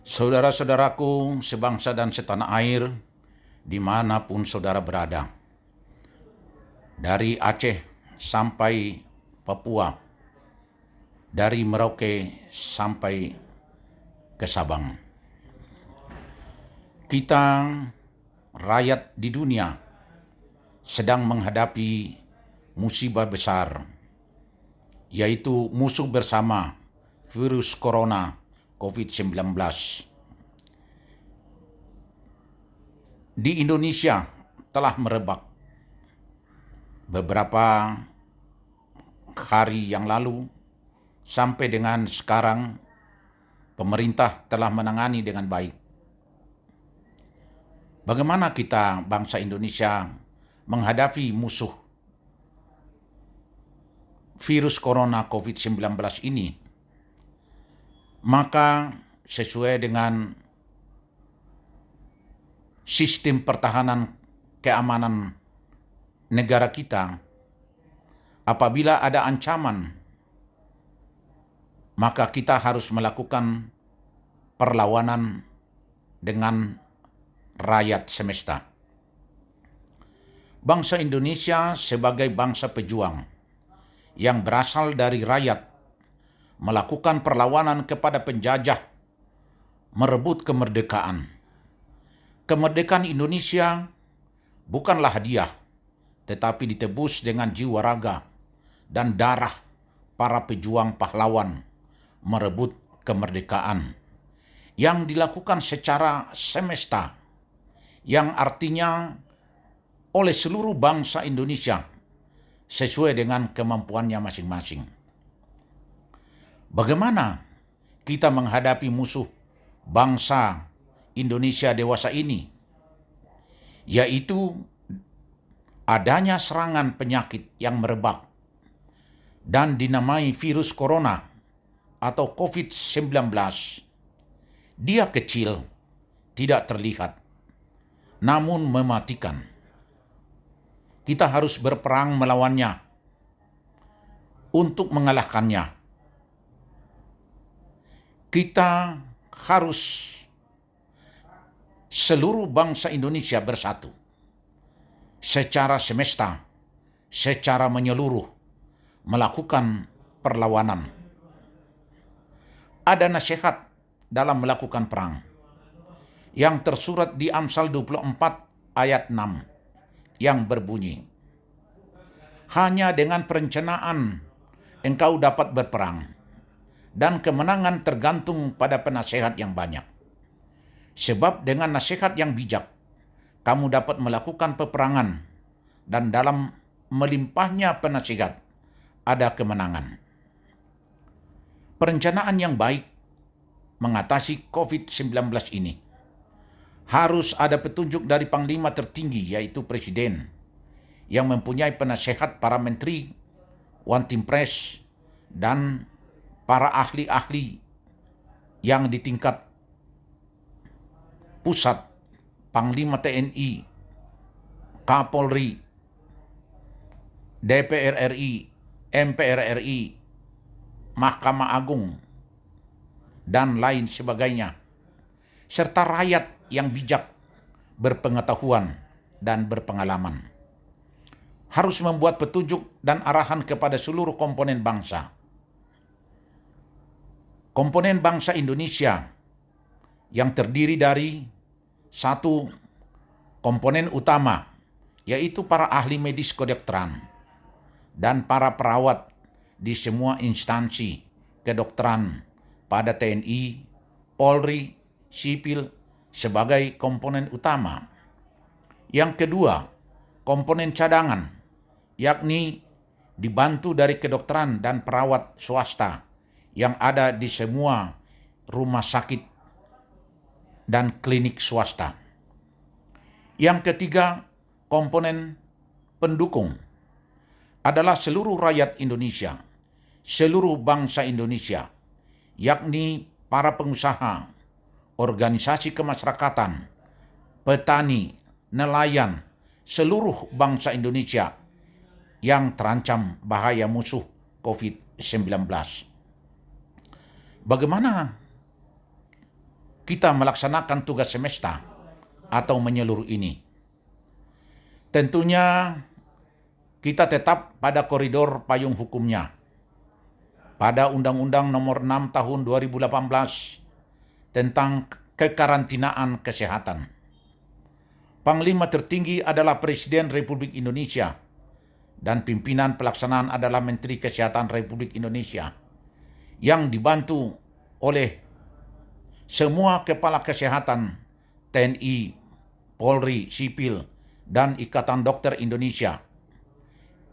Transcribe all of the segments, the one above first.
Saudara-saudaraku sebangsa dan setanah air, dimanapun saudara berada, dari Aceh sampai Papua, dari Merauke sampai ke Sabang. Kita, rakyat di dunia, sedang menghadapi musibah besar, yaitu musuh bersama virus corona COVID-19. Di Indonesia telah merebak. Beberapa hari yang lalu sampai dengan sekarang pemerintah telah menangani dengan baik. Bagaimana kita bangsa Indonesia menghadapi musuh virus corona COVID-19 ini? Maka sesuai dengan sistem pertahanan keamanan negara kita, apabila ada ancaman, maka kita harus melakukan perlawanan dengan rakyat semesta. Bangsa Indonesia sebagai bangsa pejuang yang berasal dari rakyat melakukan perlawanan kepada penjajah, merebut kemerdekaan. Kemerdekaan Indonesia bukanlah hadiah, tetapi ditebus dengan jiwa raga dan darah para pejuang pahlawan merebut kemerdekaan yang dilakukan secara semesta, yang artinya oleh seluruh bangsa Indonesia sesuai dengan kemampuannya masing-masing. Bagaimana kita menghadapi musuh bangsa Indonesia dewasa ini? Yaitu adanya serangan penyakit yang merebak dan dinamai virus corona atau COVID-19. Dia kecil, tidak terlihat, namun mematikan. Kita harus berperang melawannya untuk mengalahkannya. Kita harus seluruh bangsa Indonesia bersatu secara semesta, secara menyeluruh melakukan perlawanan. Ada nasihat dalam melakukan perang yang tersurat di Amsal 24 ayat 6 yang berbunyi, hanya dengan perencanaan engkau dapat berperang, dan kemenangan tergantung pada penasehat yang banyak. Sebab dengan nasihat yang bijak, kamu dapat melakukan peperangan, dan dalam melimpahnya penasihat, ada kemenangan. Perencanaan yang baik mengatasi COVID-19 ini harus ada petunjuk dari Panglima tertinggi, yaitu Presiden, yang mempunyai penasehat para menteri, One Team Press, dan para ahli-ahli yang di tingkat pusat, Panglima TNI, Kapolri, DPR RI, MPR RI, Mahkamah Agung, dan lain sebagainya, serta rakyat yang bijak, berpengetahuan, dan berpengalaman. Harus membuat petunjuk dan arahan kepada seluruh komponen bangsa. Komponen bangsa Indonesia yang terdiri dari satu komponen utama, yaitu para ahli medis kedokteran dan para perawat di semua instansi kedokteran pada TNI, Polri, sipil sebagai komponen utama. Yang kedua, komponen cadangan, yakni dibantu dari kedokteran dan perawat swasta yang ada di semua rumah sakit dan klinik swasta. Yang ketiga, komponen pendukung adalah seluruh rakyat Indonesia, seluruh bangsa Indonesia, yakni para pengusaha, organisasi kemasyarakatan, petani, nelayan, seluruh bangsa Indonesia yang terancam bahaya musuh COVID-19. Bagaimana kita melaksanakan tugas semesta atau menyeluruh ini? Tentunya kita tetap pada koridor payung hukumnya. Pada Undang-Undang Nomor 6 Tahun 2018 tentang kekarantinaan kesehatan. Panglima tertinggi adalah Presiden Republik Indonesia dan pimpinan pelaksanaan adalah Menteri Kesehatan Republik Indonesia yang dibantu oleh semua kepala kesehatan TNI, Polri, Sipil, dan Ikatan Dokter Indonesia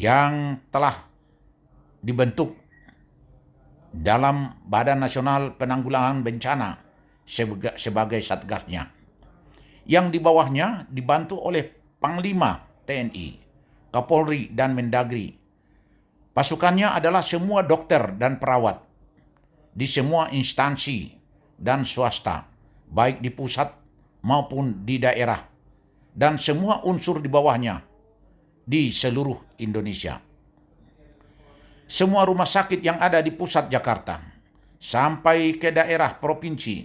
yang telah dibentuk dalam Badan Nasional Penanggulangan Bencana sebagai satgasnya. Yang di bawahnya dibantu oleh Panglima TNI, Kapolri, dan Mendagri. Pasukannya adalah semua dokter dan perawat di semua instansi dan swasta, baik di pusat maupun di daerah, dan semua unsur di bawahnya di seluruh Indonesia. Semua rumah sakit yang ada di pusat Jakarta, sampai ke daerah provinsi,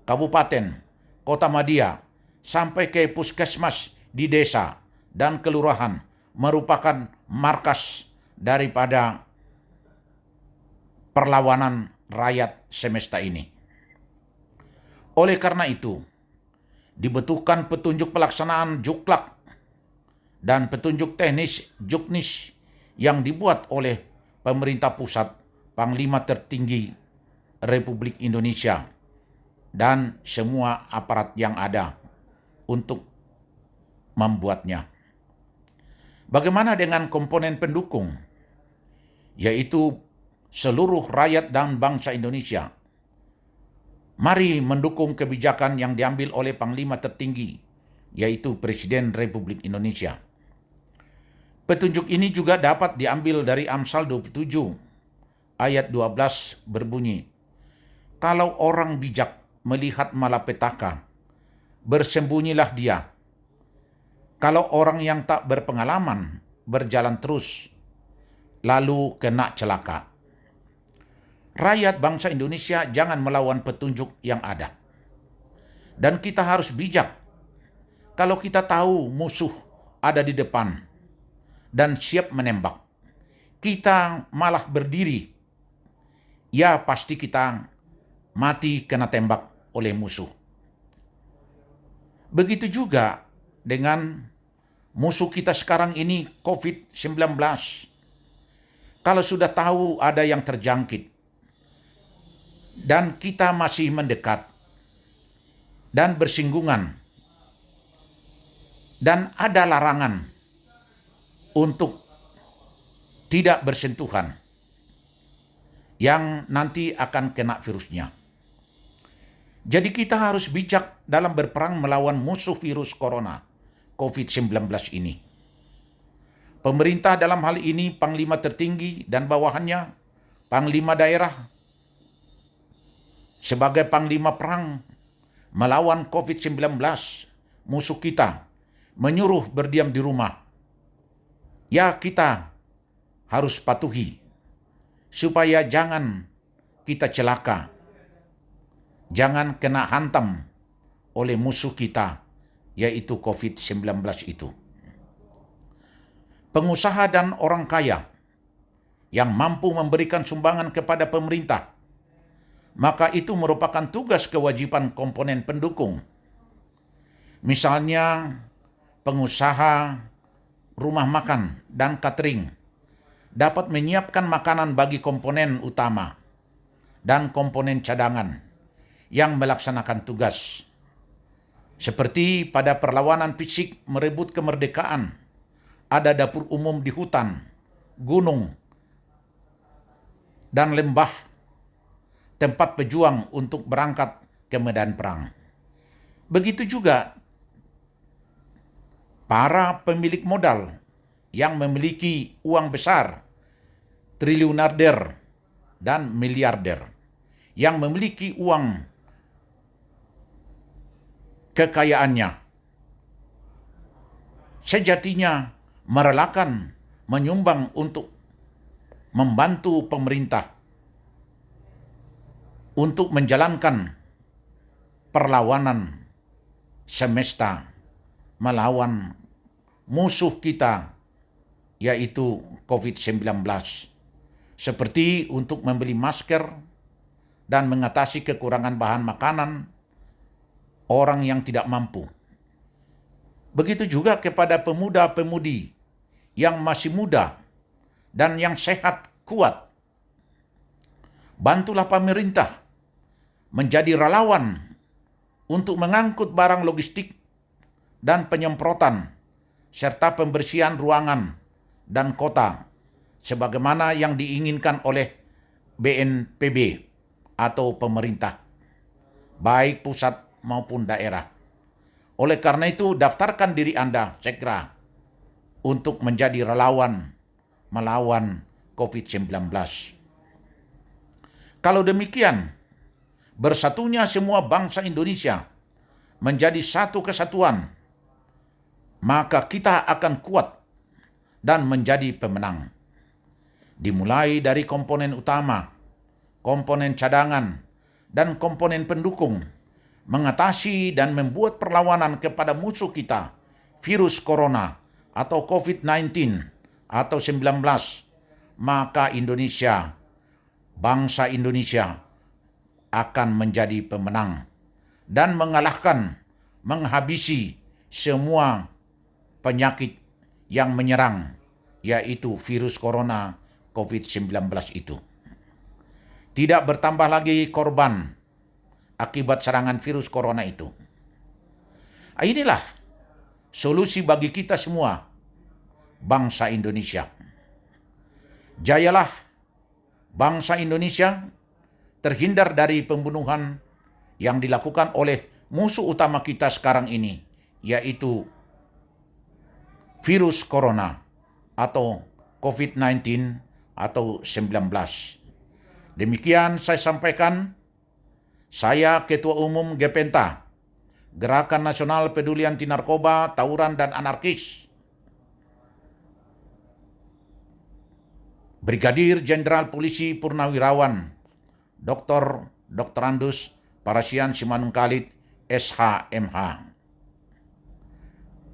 kabupaten, kota madya, sampai ke puskesmas di desa dan kelurahan merupakan markas daripada perlawanan rakyat semesta ini. Oleh karena itu, dibutuhkan petunjuk pelaksanaan juklak dan petunjuk teknis juknis yang dibuat oleh pemerintah pusat, Panglima tertinggi Republik Indonesia, dan semua aparat yang ada untuk membuatnya. Bagaimana dengan komponen pendukung, yaitu seluruh rakyat dan bangsa Indonesia? Mari mendukung kebijakan yang diambil oleh Panglima tertinggi, yaitu Presiden Republik Indonesia. Petunjuk ini juga dapat diambil dari Amsal 27 ayat 12 berbunyi, "Kalau orang bijak melihat malapetaka, bersembunyilah dia. Kalau orang yang tak berpengalaman berjalan terus, lalu kena celaka." Rakyat bangsa Indonesia jangan melawan petunjuk yang ada. Dan kita harus bijak. Kalau kita tahu musuh ada di depan dan siap menembak, kita malah berdiri, ya pasti kita mati kena tembak oleh musuh. Begitu juga dengan musuh kita sekarang ini, COVID-19. Kalau sudah tahu ada yang terjangkit, dan kita masih mendekat dan bersinggungan, dan ada larangan untuk tidak bersentuhan, yang nanti akan kena virusnya. Jadi kita harus bijak dalam berperang melawan musuh virus corona COVID-19 ini. Pemerintah dalam hal ini Panglima tertinggi dan bawahannya Panglima daerah sebagai Panglima perang melawan COVID-19, musuh kita, menyuruh berdiam di rumah. Ya, kita harus patuhi supaya jangan kita celaka, jangan kena hantam oleh musuh kita, yaitu COVID-19 itu. Pengusaha dan orang kaya yang mampu memberikan sumbangan kepada pemerintah, maka itu merupakan tugas kewajiban komponen pendukung. Misalnya pengusaha rumah makan dan catering dapat menyiapkan makanan bagi komponen utama dan komponen cadangan yang melaksanakan tugas. Seperti pada perlawanan fisik merebut kemerdekaan, ada dapur umum di hutan, gunung, dan lembah, tempat pejuang untuk berangkat ke medan perang. Begitu juga para pemilik modal yang memiliki uang besar, triliunerder dan miliarder, yang memiliki uang kekayaannya, sejatinya merelakan menyumbang untuk membantu pemerintah untuk menjalankan perlawanan semesta melawan musuh kita, yaitu COVID-19. Seperti untuk membeli masker dan mengatasi kekurangan bahan makanan orang yang tidak mampu. Begitu juga kepada pemuda-pemudi yang masih muda dan yang sehat kuat. Bantulah pemerintah menjadi relawan untuk mengangkut barang logistik dan penyemprotan serta pembersihan ruangan dan kota sebagaimana yang diinginkan oleh BNPB atau pemerintah, baik pusat maupun daerah. Oleh karena itu, daftarkan diri Anda segera untuk menjadi relawan melawan COVID-19. Kalau demikian, bersatunya semua bangsa Indonesia menjadi satu kesatuan, maka kita akan kuat dan menjadi pemenang. Dimulai dari komponen utama, komponen cadangan, dan komponen pendukung, mengatasi dan membuat perlawanan kepada musuh kita, virus corona atau COVID-19 atau 19, maka Indonesia, bangsa Indonesia akan menjadi pemenang dan mengalahkan, menghabisi semua penyakit yang menyerang, yaitu virus corona COVID-19 itu. Tidak bertambah lagi korban akibat serangan virus corona itu. Inilah solusi bagi kita semua, bangsa Indonesia. Jayalah bangsa Indonesia terhindar dari pembunuhan yang dilakukan oleh musuh utama kita sekarang ini, yaitu virus corona atau COVID-19 atau 19. Demikian saya sampaikan. Saya Ketua Umum Gepenta, Gerakan Nasional Peduli Anti Narkoba, Tawuran dan Anarkis, Brigadir Jenderal Polisi Purnawirawan Dr. Andus Parasian Simanungkalit SHMH.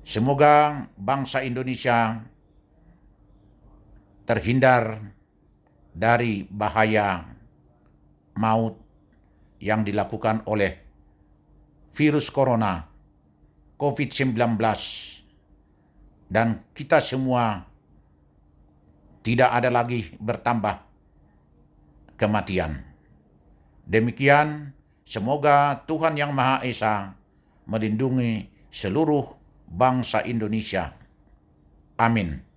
Semoga bangsa Indonesia terhindar dari bahaya maut yang dilakukan oleh virus corona COVID-19, dan kita semua tidak ada lagi bertambah kematian. Demikian, semoga Tuhan Yang Maha Esa melindungi seluruh bangsa Indonesia. Amin.